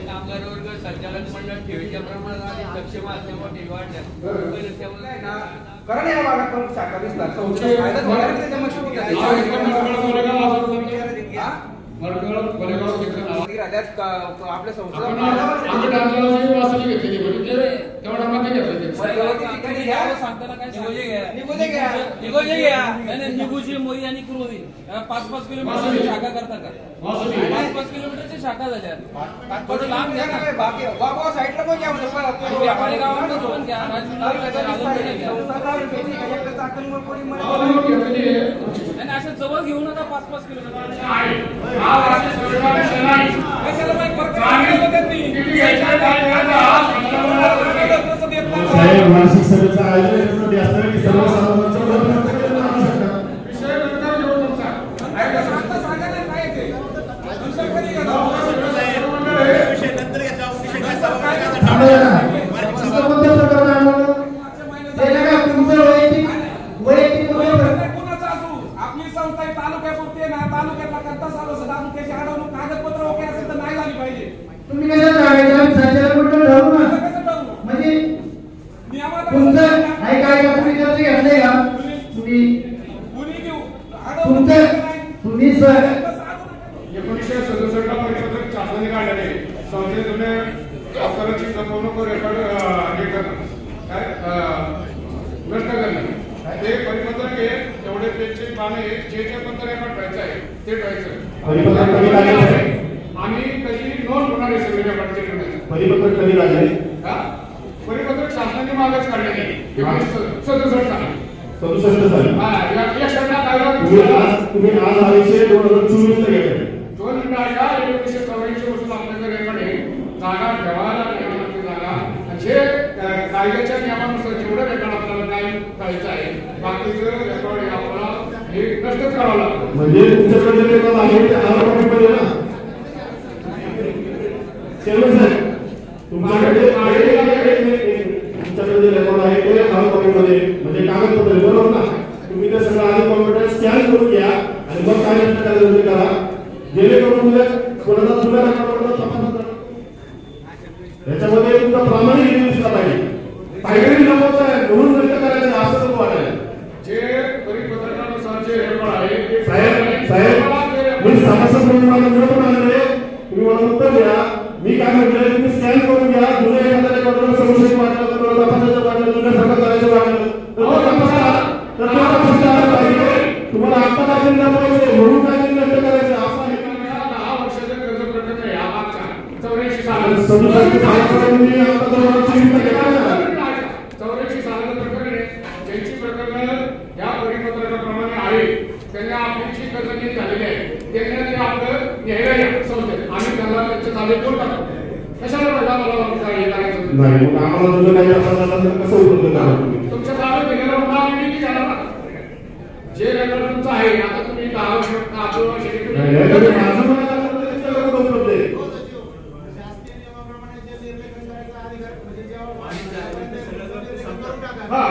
कामगार वर्ग संचालक मंडळ ठेवीच्या प्रमाणात सक्षम असल्यामुळे ठेवी वाढल्या कारण या भागात पण शाखा दिसतात आपल्या निगुजी मोरी आणि क्रोधी 5-5 किलोमीटर शाखा करतात का 5-5 किलोमीटरची शाखा झाल्या थोडं लांब घ्या ना बाबा साईडला पण घ्या व्यापारी गावांना सोडून घ्या असं जवळ घेऊ नका 5-5 किलोमीटर मानसिक सभेचं आयोजन सर्वसामान्यांचं आपली संस्था तालुक्यापुरती ना तालुक्यातला करता चालू तालुक्याची अडवणूक कागदपत्र ओके असेल तर नाही झाली पाहिजे तुम्ही कसं म्हणजे तुमचं आहे काय का तुम्ही कर्ज घेतलंय का तुम्ही तुमचं तुम्ही सर 1967 ला परिपत्रक शासनाने काढलेले संसदेतून अफसरांची जपवणूक रेकॉर्ड नष्ट करणे ते परिपत्रक आहे तेवढे पेजचे पाने जे पण रेकॉर्ड व्हायचं आहे ते व्हायचं आणि कधी नोंद होणार आहे सगळे रेकॉर्डचे परिपत्रक कधी लागले परिपत्रक शासनाने मागच काढलेले 1967 साली तुम्ही आज आलेचे 2024 ला घेतले 2 मिनिटं ऐका 1984 पासून आपल्याकडे रेकॉर्ड आहे जागा ठेवायला जागा जे कायद्याच्या नियमानुसार जेवढं रेकॉर्ड आपल्याला काय करायचं आहे बाकीचं रेकॉर्ड आपल्याला हे नष्टच करावं लागतं म्हणजे तुमच्याकडे रेकॉर्ड आहे ते आरोपी ना तुमच्याकडे रेकॉर्ड आहे ते आरोपीमध्ये म्हणजे कागदपत्र बरोबर ना तुम्ही ते सगळं आधी कॉम्प्युटर स्कॅन करून घ्या आणि मग काय नष्ट करायचं करा जेणेकरून कोणाचा जुना रेकॉर्ड त्याच्यामध्ये तुमचा प्रामाणिक दिसला पाहिजे काहीतरी नमवत आहे म्हणून नष्ट करायचं असं नको वाटायला जे परिपत्रकानुसार जे रेकॉर्ड आहे साहेब मी समस्या म्हणून मला मिळत आणले तुम्ही मला उत्तर द्या मी काय म्हटलं तुम्ही स्कॅन करून घ्या जुन्या एखाद्या रेकॉर्डवर संशय वाटलं तर तपासायचं वाटलं जुन्या सगळं करायचं वाटलं तर तुम्हाला आता काय म्हणून काय नष्ट करायचं असं 10 वर्षाचं कर्ज प्रकरण आहे मागच्या 84 सालाचं प्रकरण आहे ज्यांची प्रकरण या परिपत्रकाप्रमाणे आहे त्यांना आपली कर्ज नीट झालेली आहे त्यांना ते आपलं न्यायला या संस्थेत आम्ही त्यांना त्यांच्या ताब्यात देऊन टाकतो कशाला मला हे करायचं नाही मग आम्हाला तुझं काही असं कसं उपलब्ध करा तुमच्या ताब्यात दिलेलं होतं आम्ही की झाला जे रेकॉर्ड तुमचं आहे आता तुम्ही 10 वर्ष उपलब्ध आहे हा